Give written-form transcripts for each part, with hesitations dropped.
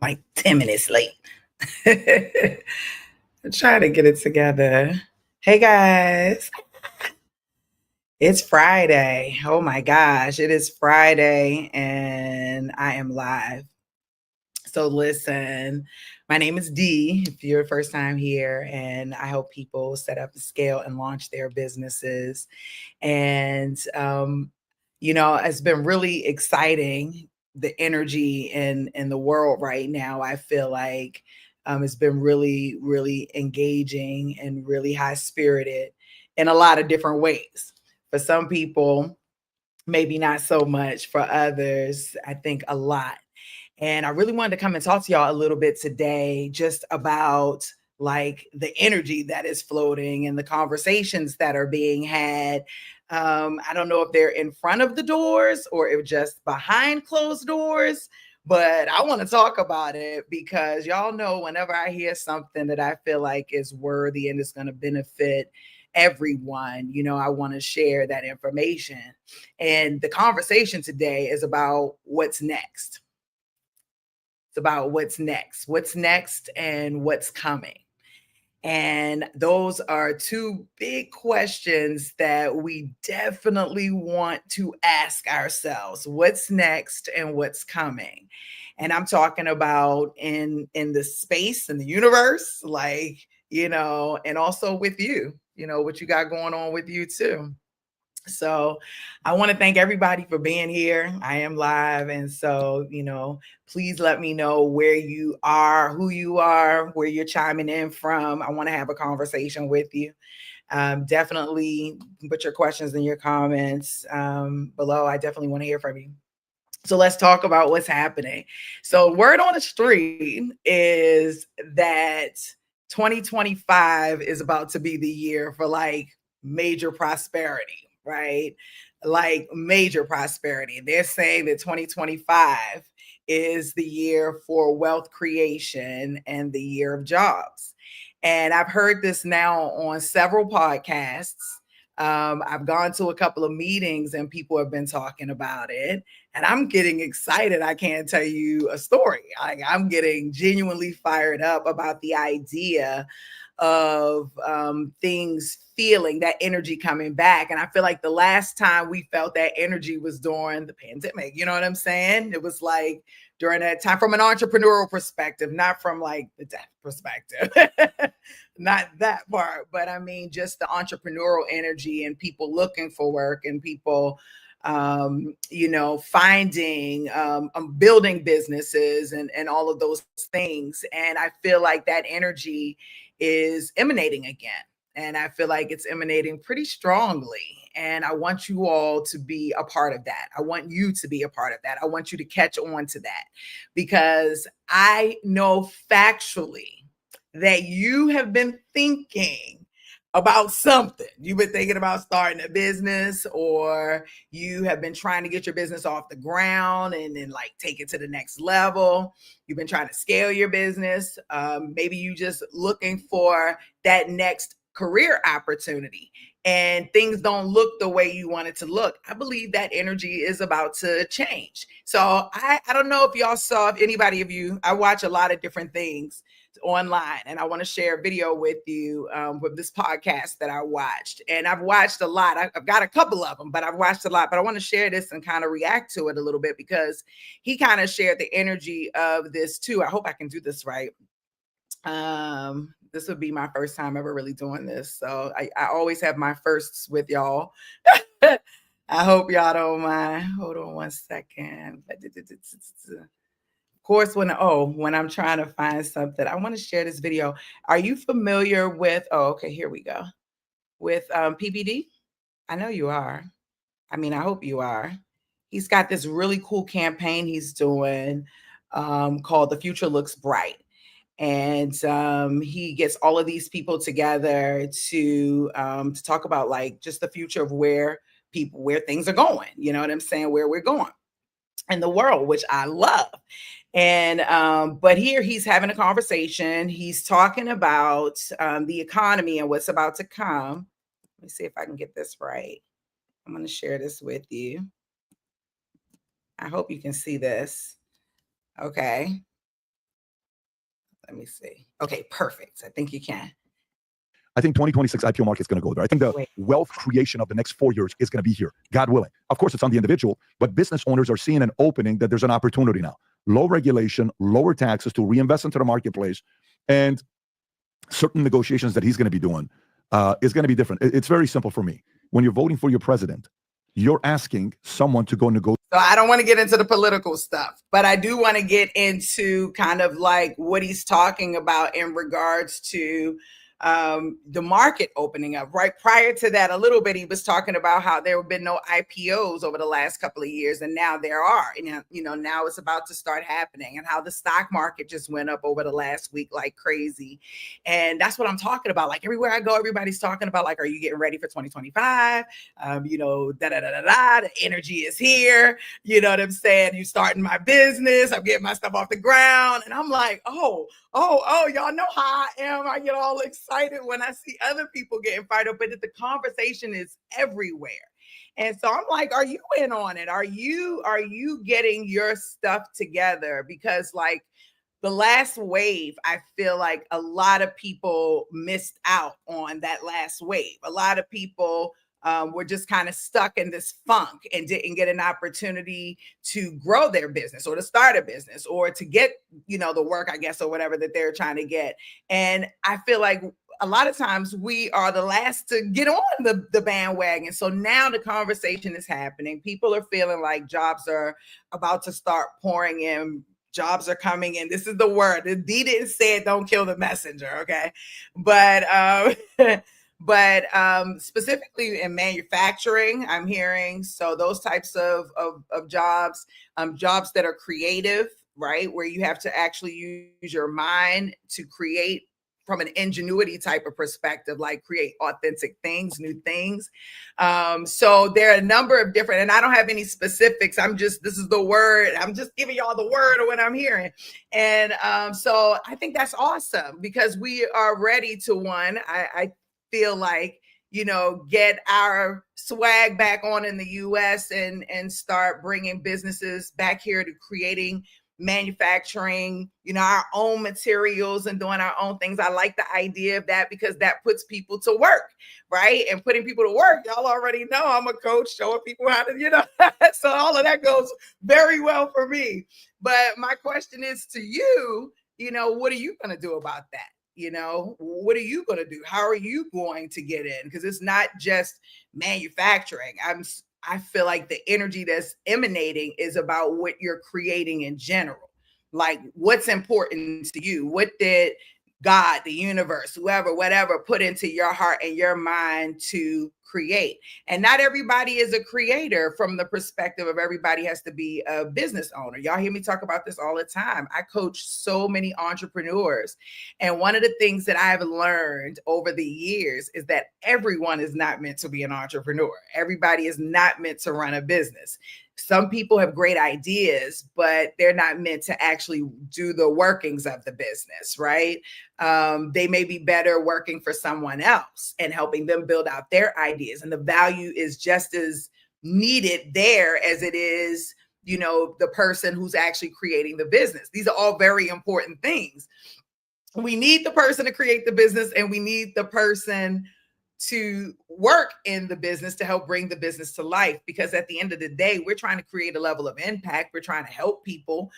like 10 minutes late. I'm trying to get it together. Hey guys, it's Friday. Oh my gosh, it is Friday and I am live. So, listen, my name is Dee, if you're first time here, and I help people set up, scale, and launch their businesses. And, it's been really exciting the energy in the world right now. I feel like it's been really, really engaging and really high spirited in a lot of different ways. For some people, maybe not so much. For others, I think a lot. And I really wanted to come and talk to y'all a little bit today just about like the energy that is floating and the conversations that are being had. I don't know if they're in front of the doors or if just behind closed doors, but I want to talk about it because y'all know whenever I hear something that I feel like is worthy and is going to benefit everyone, I want to share that information. And the conversation today is about what's next. It's about what's next and what's coming. And those are two big questions that we definitely want to ask ourselves. What's next and what's coming? And I'm talking about in the space and the universe, like, and also with you, what you got going on with you too. So I want to thank everybody for being here. I am live. And so, please let me know where you are, who you are, where you're chiming in from. I want to have a conversation with you. Definitely put your questions and your comments below. I definitely want to hear from you. So let's talk about what's happening. So, word on the street is that 2025 is about to be the year for like major prosperity, right? Like major prosperity. They're saying that 2025 is the year for wealth creation and the year of jobs. And I've heard this now on several podcasts. I've gone to a couple of meetings and people have been talking about it, and I'm getting excited. I can't tell you a story. I'm getting genuinely fired up about the idea of things feeling that energy coming back. And I feel like the last time we felt that energy was during the pandemic. You know what I'm saying? It was like during that time from an entrepreneurial perspective, not from like the death perspective, not that part, but I mean, just the entrepreneurial energy and people looking for work and people finding, building businesses and all of those things. And I feel like that energy is emanating again. And I feel like it's emanating pretty strongly. And I want you all to be a part of that. I want you to be a part of that. I want you to catch on to that because I know factually that you have been thinking about something. You've been thinking about starting a business, or you have been trying to get your business off the ground and then like take it to the next level. You've been trying to scale your business. Maybe you just looking for that next career opportunity and things don't look the way you want it to look. I believe that energy is about to change. So I don't know if y'all saw, if anybody of you, I watch a lot of different things online, and I want to share a video with you with this podcast that I watched. And I've watched a lot. I've got a couple of them, but I've watched a lot. But I want to share this and kind of react to it a little bit because he kind of shared the energy of this too. I hope I can do this right. This would be my first time ever really doing this. So I always have my firsts with y'all. I hope y'all don't mind. Hold on one second. Of course, when I'm trying to find something, I want to share this video. Are you familiar with, oh, okay, here we go. With PBD? I know you are. I mean, I hope you are. He's got this really cool campaign he's doing called The Future Looks Bright. And he gets all of these people together to talk about like just the future of where things are going. You know what I'm saying? Where we're going in the world, which I love. And but here he's having a conversation. He's talking about the economy and what's about to come. Let me see if I can get this right. I'm going to share this with you. I hope you can see this. Okay. Let me see. Okay, perfect. I think you can. I think 2026 IPO market is going to go there. I think the wealth creation of the next 4 years is going to be here, God willing. Of course, it's on the individual, but business owners are seeing an opening that there's an opportunity now. Low regulation, lower taxes to reinvest into the marketplace, and certain negotiations that he's going to be doing is going to be different. It's very simple for me. When you're voting for your president, you're asking someone to go negotiate. So I don't want to get into the political stuff, but I do want to get into kind of like what he's talking about in regards to the market opening up. Right prior to that, a little bit, he was talking about how there have been no IPOs over the last couple of years, and now there are. And now it's about to start happening, and how the stock market just went up over the last week like crazy. And that's what I'm talking about. Like everywhere I go, everybody's talking about like, are you getting ready for 2025? The energy is here. You know what I'm saying? You starting my business. I'm getting my stuff off the ground, and I'm like, oh, y'all know how I am. I get all excited when I see other people getting fired up, but the conversation is everywhere. And so I'm like, are you in on it? Are you getting your stuff together? Because like the last wave, I feel like a lot of people missed out on that last wave. A lot of people were just kind of stuck in this funk and didn't get an opportunity to grow their business or to start a business or to get, the work, I guess, or whatever that they're trying to get. And I feel like a lot of times we are the last to get on the bandwagon. So now the conversation is happening. People are feeling like jobs are about to start pouring in. Jobs are coming in. This is the word. D didn't say it, don't kill the messenger, okay? But specifically in manufacturing, I'm hearing, so those types of jobs, jobs that are creative, right? Where you have to actually use your mind to create from an ingenuity type of perspective, like create authentic things, new things. So there are a number of different, and I don't have any specifics. This is the word. I'm just giving y'all the word of what I'm hearing. And so I think that's awesome because we are ready to I feel like, get our swag back on in the US and start bringing businesses back here to creating manufacturing, our own materials and doing our own things. I like the idea of that because that puts people to work, right? And putting people to work, y'all already know I'm a coach showing people how to, so all of that goes very well for me. But my question is to you, what are you going to do about that? What are you going to do? How are you going to get in? Because it's not just manufacturing. I feel like the energy that's emanating is about what you're creating in general. Like what's important to you? What did God, the universe, whoever, whatever, put into your heart and your mind to create? And not everybody is a creator from the perspective of everybody has to be a business owner. Y'all hear me talk about this all the time. I coach so many entrepreneurs. And one of the things that I've learned over the years is that everyone is not meant to be an entrepreneur. Everybody is not meant to run a business. Some people have great ideas, but they're not meant to actually do the workings of the business, right? They may be better working for someone else and helping them build out their ideas. And the value is just as needed there as it is, the person who's actually creating the business. These are all very important things. We need the person to create the business, and we need the person to work in the business to help bring the business to life. Because at the end of the day, we're trying to create a level of impact. We're trying to help people.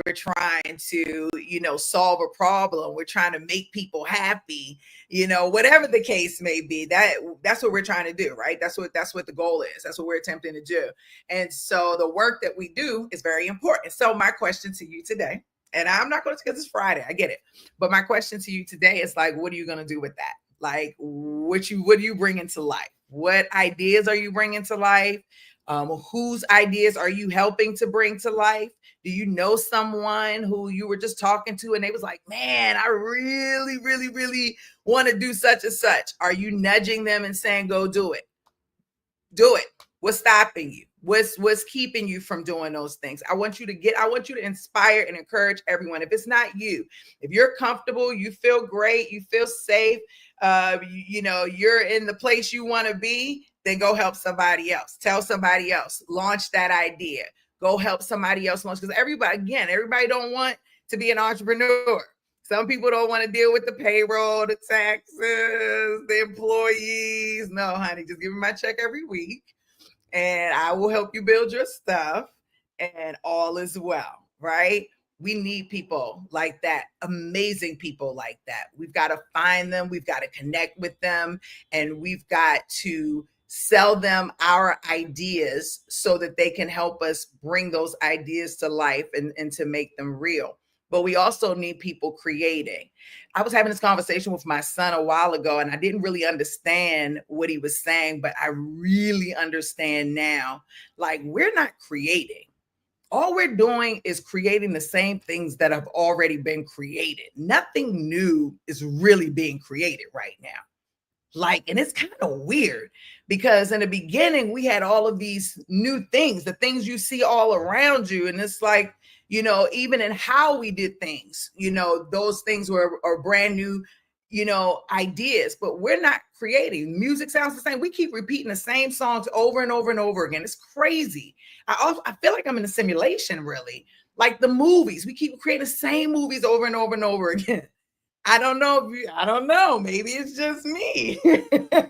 We're trying to, solve a problem. We're trying to make people happy, whatever the case may be. That's what we're trying to do, right? That's what the goal is. That's what we're attempting to do. And so the work that we do is very important. So my question to you today, and I'm not going to, because it's Friday, I get it. But my question to you today is like, what are you going to do with that? Like, what do you bring into life? What ideas are you bringing to life? Whose ideas are you helping to bring to life? Do you know someone who you were just talking to and they was like, man, I really, really, really want to do such and such? Are you nudging them and saying, go do it? Do it. What's stopping you? What's keeping you from doing those things? I want you to inspire and encourage everyone. If it's not you, if you're comfortable, you feel great, you feel safe, you're in the place you want to be, then go help somebody else. Tell somebody else, launch that idea. Go help somebody else launch, because everybody don't want to be an entrepreneur. Some people don't want to deal with the payroll, the taxes, the employees. No, honey, just give me my check every week and I will help you build your stuff and all is well, right? We need people like that, amazing people like that. We've got to find them, we've got to connect with them, and we've got to sell them our ideas so that they can help us bring those ideas to life and to make them real. But we also need people creating. I was having this conversation with my son a while ago, and I didn't really understand what he was saying, but I really understand now. Like, we're not creating. All we're doing is creating the same things that have already been created. Nothing new is really being created right now. Like, and it's kind of weird because in the beginning, we had all of these new things, the things you see all around you. And it's like, you know, even in how we did things, you know, those things are brand new, you know, ideas, but we're not creating. Music sounds the same. We keep repeating the same songs over and over and over again. It's crazy. I feel like I'm in a simulation, really. Like the movies, we keep creating the same movies over and over and over again. I don't know. Maybe it's just me.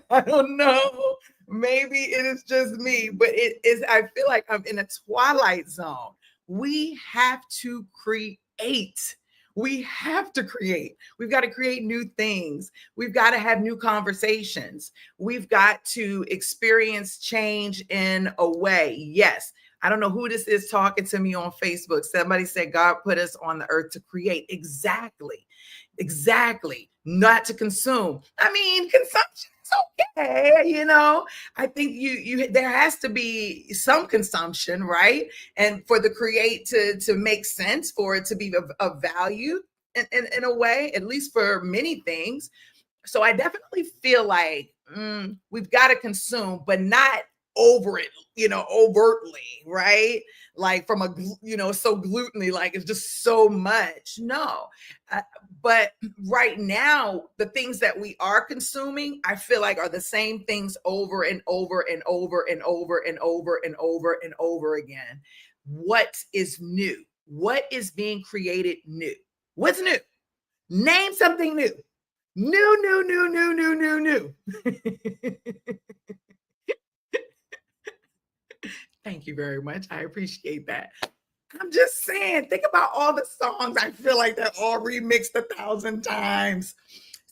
I don't know. Maybe it is just me, but it is. I feel like I'm in a twilight zone. We have to create. We have to create. We've got to create new things. We've got to have new conversations. We've got to experience change in a way. Yes. I don't know who this is talking to me on Facebook. Somebody said God put us on the earth to create. Exactly. Not to consume. I mean, consumption is okay. You know, I think you there has to be some consumption, right? And for the create to make sense, for it to be of value in a way, at least for many things. So I definitely feel like we've got to consume, but not over it, you know, overtly, right? Like from a, you know, so gluttony, like it's just so much. No. But right now, the things that we are consuming, I feel like are the same things over and over and over and over and over and over and over again. What is new? What is being created new? What's new? Name something new. New. Thank you very much. I appreciate that. I'm just saying, think about all the songs I feel like they're all remixed 1,000 times.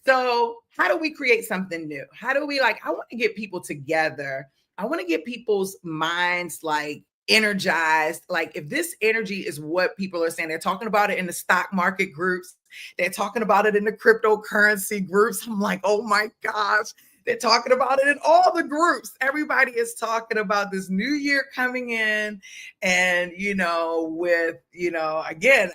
So how do we create something new? How do we I want to get people together. I want to get people's minds like energized. Like if this energy is what people are saying, they're talking about it in the stock market groups. They're talking about it in the cryptocurrency groups. I'm like, oh my gosh. They're talking about it in all the groups. Everybody is talking about this new year coming in. And, you know, with, you know, again,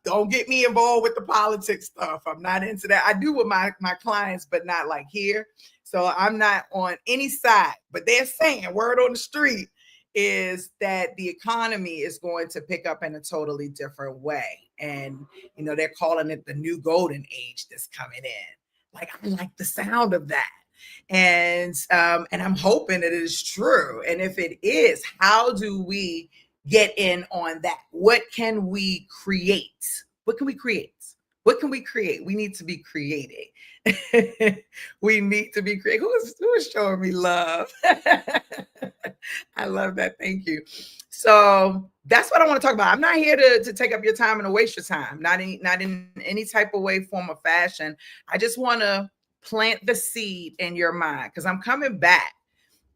don't get me involved with the politics stuff. I'm not into that. I do with my clients, but not like here. So I'm not on any side, but they're saying word on the street is that the economy is going to pick up in a totally different way. And, you know, they're calling it the new golden age that's coming in. Like, I like the sound of that. And I'm hoping it is true. And if it is, how do we get in on that? What can we create? What can we create? What can we create? We need to be creating. We need to be creating. Who is showing me love? I love that. Thank you. So that's what I want to talk about. I'm not here to take up your time and to waste your time. Not in any type of way, form, or fashion. I just want to plant the seed in your mind because I'm coming back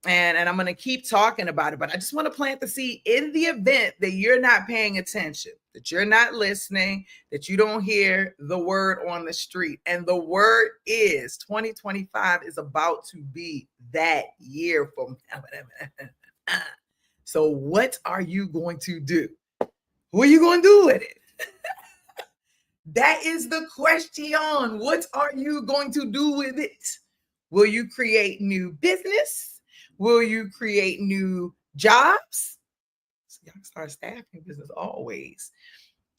and I'm going to keep talking about it. But I just want to plant the seed in the event that you're not paying attention, that you're not listening, that you don't hear the word on the street. And the word is 2025 is about to be that year for me. So what are you going to do? What are you going to do with it? That is the question. What are you going to do with it? Will you create new business? Will you create new jobs? So y'all can start staffing business always.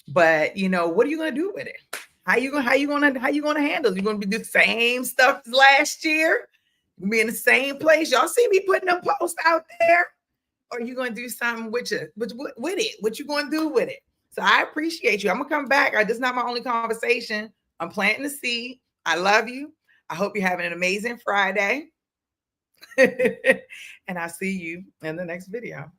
But you know, what are you going to do with it? How you going to handle it? You're going to be the same stuff as last year? You'll be in the same place. Y'all see me putting them posts out there? Or are you going to do something with it? What you going to do with it? So I appreciate you. I'm going to come back. This is not my only conversation. I'm planting the seed. I love you. I hope you're having an amazing Friday. And I'll see you in the next video.